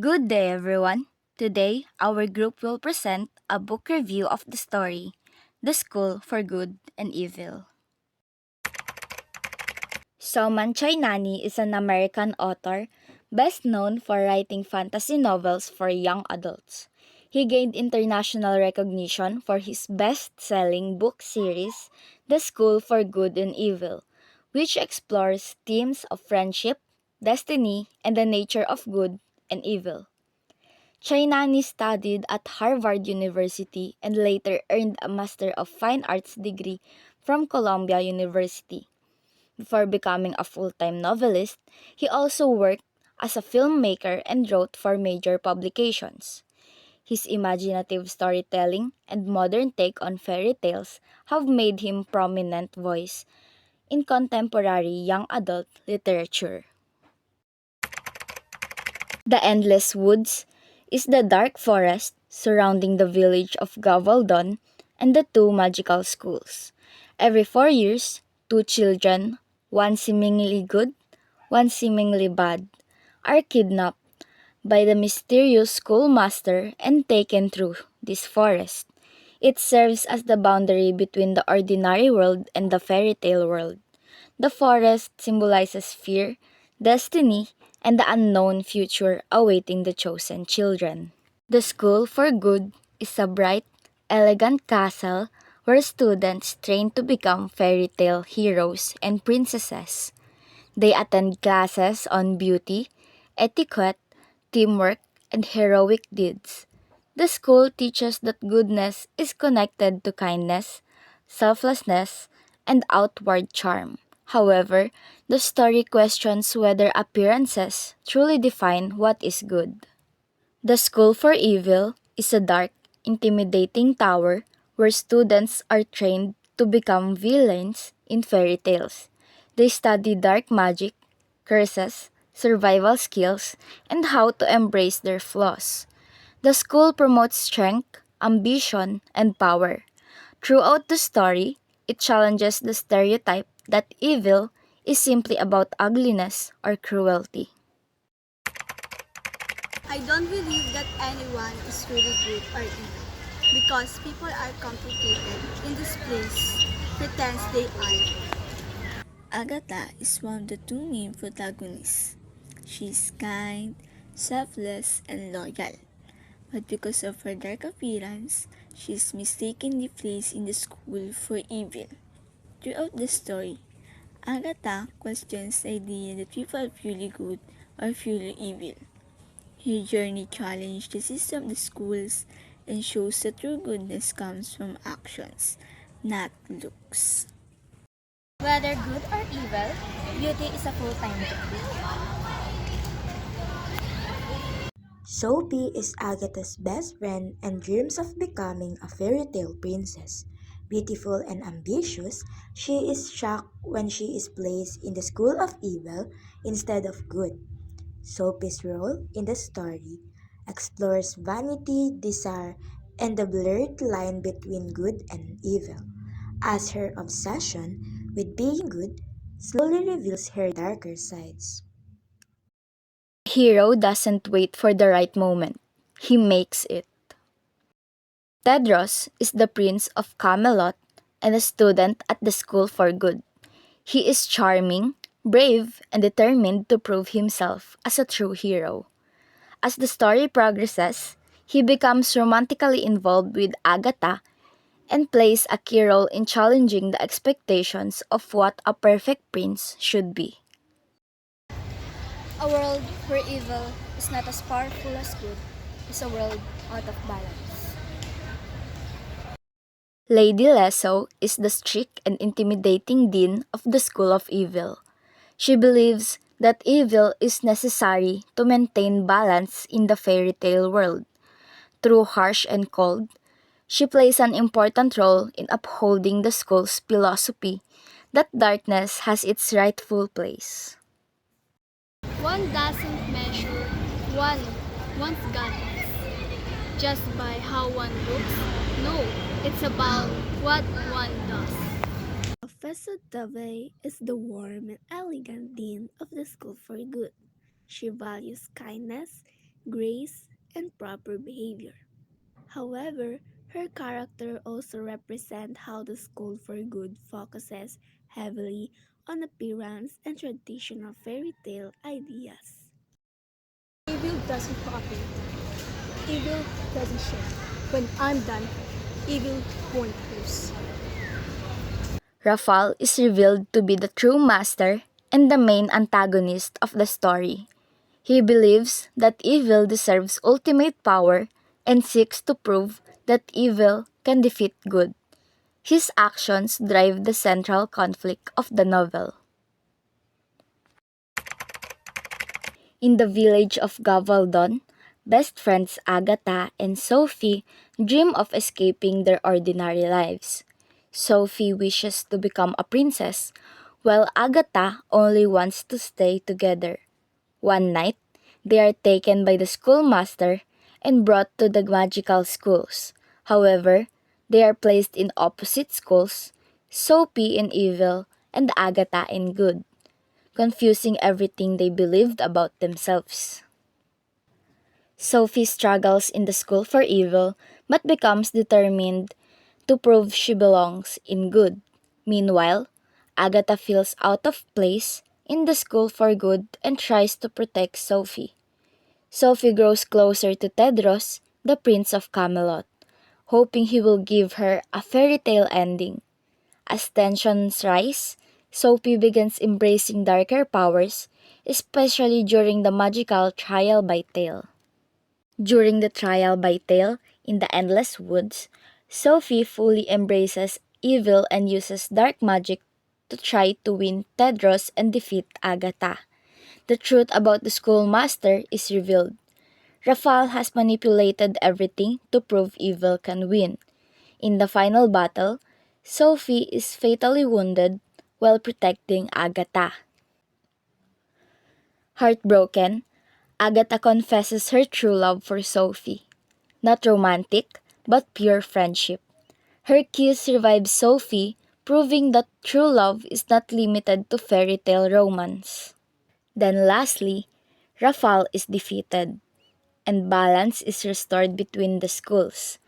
Good day, everyone. Today, our group will present a book review of the story, The School for Good and Evil. Salman Chainani is an American author, best known for writing fantasy novels for young adults. He gained international recognition for his best-selling book series, The School for Good and Evil, which explores themes of friendship, destiny, and the nature of good and evil. Chainani studied at Harvard University and later earned a Master of Fine Arts degree from Columbia University. Before becoming a full-time novelist, he also worked as a filmmaker and wrote for major publications. His imaginative storytelling and modern take on fairy tales have made him a prominent voice in contemporary young adult literature. The Endless Woods is the dark forest surrounding the village of Gavaldon and the two magical schools. Every 4 years, two children, one seemingly good, one seemingly bad, are kidnapped by the mysterious schoolmaster and taken through this forest. It serves as the boundary between the ordinary world and the fairy tale world. The forest symbolizes fear, destiny, and the unknown future awaiting the chosen children. The School for Good is a bright, elegant castle where students train to become fairy tale heroes and princesses. They attend classes on beauty, etiquette, teamwork, and heroic deeds. The school teaches that goodness is connected to kindness, selflessness, and outward charm. However, the story questions whether appearances truly define what is good. The School for Evil is a dark, intimidating tower where students are trained to become villains in fairy tales. They study dark magic, curses, survival skills, and how to embrace their flaws. The school promotes strength, ambition, and power. Throughout the story, it challenges the stereotype that evil is simply about ugliness or cruelty. I don't believe that anyone is really good or evil because people are complicated in this place, pretends they are. Agatha is one of the two main protagonists. She is kind, selfless, and loyal. But because of her dark appearance, she is mistakenly placed in the school for evil. Throughout the story, Agatha questions the idea that people are purely good or purely evil. Her journey challenges the system of the schools and shows that true goodness comes from actions, not looks. Whether good or evil, beauty is a full-time job. Sophie is Agatha's best friend and dreams of becoming a fairy tale princess. Beautiful and ambitious, she is shocked when she is placed in the school of evil instead of good. Sophie's role in the story explores vanity, desire, and the blurred line between good and evil, as her obsession with being good slowly reveals her darker sides. The hero doesn't wait for the right moment, he makes it. Tedros is the prince of Camelot and a student at the School for Good. He is charming, brave, and determined to prove himself as a true hero. As the story progresses, he becomes romantically involved with Agatha and plays a key role in challenging the expectations of what a perfect prince should be. A world where evil is not as powerful as good is a world out of balance. Lady Leso is the strict and intimidating dean of the School of Evil. She believes that evil is necessary to maintain balance in the fairy tale world. Through harsh and cold, she plays an important role in upholding the school's philosophy that darkness has its rightful place. One doesn't measure one one's godliness just by how one looks. No, it's about what one does. Professor Dove is the warm and elegant dean of the School for Good. She values kindness, grace, and proper behavior. However, her character also represents how the school for good focuses heavily on appearance and traditional fairy tale ideas. Evil doesn't cooperate. Evil doesn't share. When I'm done, evil won't lose. Rafal is revealed to be the true master and the main antagonist of the story. He believes that evil deserves ultimate power and seeks to prove that evil can defeat good. His actions drive the central conflict of the novel. In the village of Gavaldon, best friends Agatha and Sophie dream of escaping their ordinary lives. Sophie wishes to become a princess, while Agatha only wants to stay together. One night, they are taken by the schoolmaster and brought to the magical schools. However, they are placed in opposite schools, Sophie in evil and Agatha in good, confusing everything they believed about themselves. Sophie struggles in the school for evil but becomes determined to prove she belongs in good. Meanwhile, Agatha feels out of place in the school for good and tries to protect Sophie. Sophie grows closer to Tedros, the Prince of Camelot, hoping he will give her a fairy tale ending. As tensions rise, Sophie begins embracing darker powers, especially during the magical trial by tale. During the trial by tale in the Endless Woods, Sophie fully embraces evil and uses dark magic to try to win Tedros and defeat Agatha. The truth about the schoolmaster is revealed. Rafal has manipulated everything to prove evil can win. In the final battle, Sophie is fatally wounded while protecting Agatha. Heartbroken, Agatha confesses her true love for Sophie. Not romantic, but pure friendship. Her kiss revives Sophie, proving that true love is not limited to fairy tale romance. Then lastly, Rafal is defeated, and balance is restored between the schools.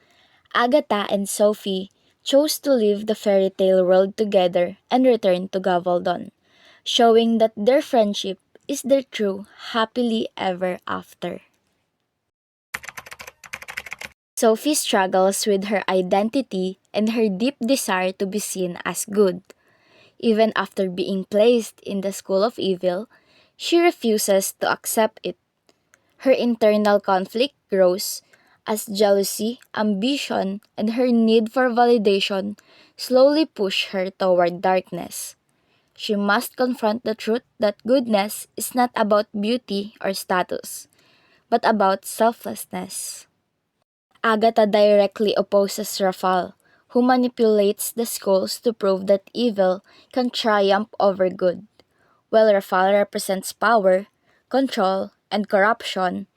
Agatha and Sophie chose to leave the fairy tale world together and return to Gavaldon, showing that their friendship is their true happily ever after. Sophie struggles with her identity and her deep desire to be seen as good. Even after being placed in the school of evil, she refuses to accept it. Her internal conflict grows as jealousy, ambition, and her need for validation slowly push her toward darkness. She must confront the truth that goodness is not about beauty or status, but about selflessness. Agatha directly opposes Rafal, who manipulates the schools to prove that evil can triumph over good. While Rafal represents power, control, and corruption,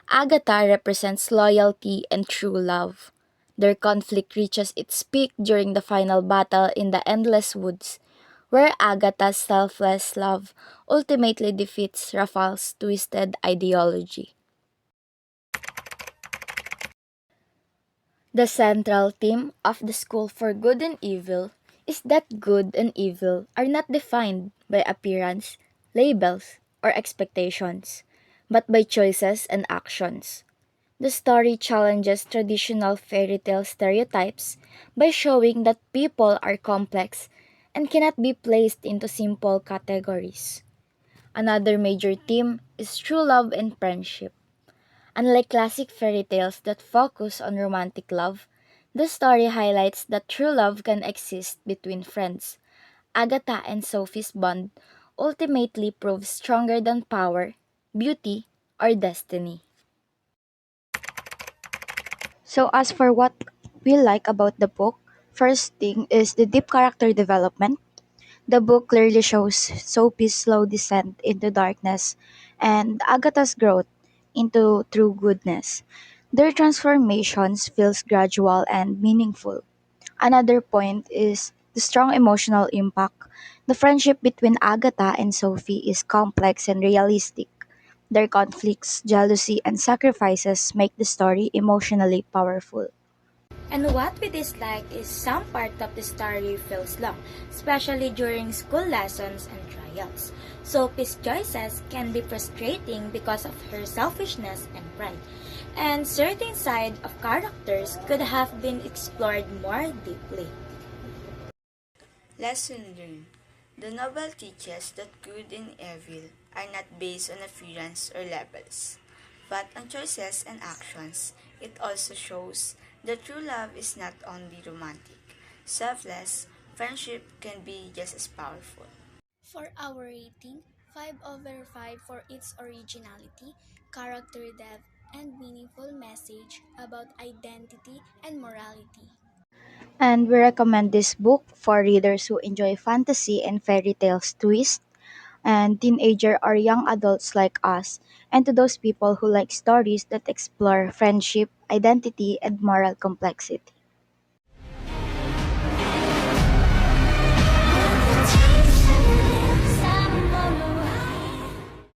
Agatha represents loyalty and true love. Their conflict reaches its peak during the final battle in the Endless Woods, where Agatha's selfless love ultimately defeats Rafal's twisted ideology. The central theme of the School for Good and Evil is that good and evil are not defined by appearance, labels, or expectations, but by choices and actions. The story challenges traditional fairy tale stereotypes by showing that people are complex and cannot be placed into simple categories. Another major theme is true love and friendship. Unlike classic fairy tales that focus on romantic love, the story highlights that true love can exist between friends. Agatha and Sophie's bond ultimately proves stronger than power, beauty, or destiny. So as for what we like about the book, first thing is the deep character development. The book clearly shows Sophie's slow descent into darkness and Agatha's growth into true goodness. Their transformations feels gradual and meaningful. Another point is the strong emotional impact. The friendship between Agatha and Sophie is complex and realistic. Their conflicts, jealousy, and sacrifices make the story emotionally powerful. And what we dislike is some part of the story feels long, especially during school lessons and trials. Sophie's choices can be frustrating because of her selfishness and pride, and certain side of characters could have been explored more deeply. Lesson learned. The novel teaches that good and evil are not based on appearance or levels, but on choices and actions. It also shows that true love is not only romantic. Selfless friendship can be just as powerful. For our rating, 5 over 5 for its originality, character depth, and meaningful message about identity and morality. And we recommend this book for readers who enjoy fantasy and fairy tales twist, and teenager or young adults like us, and to those people who like stories that explore friendship, identity, and moral complexity.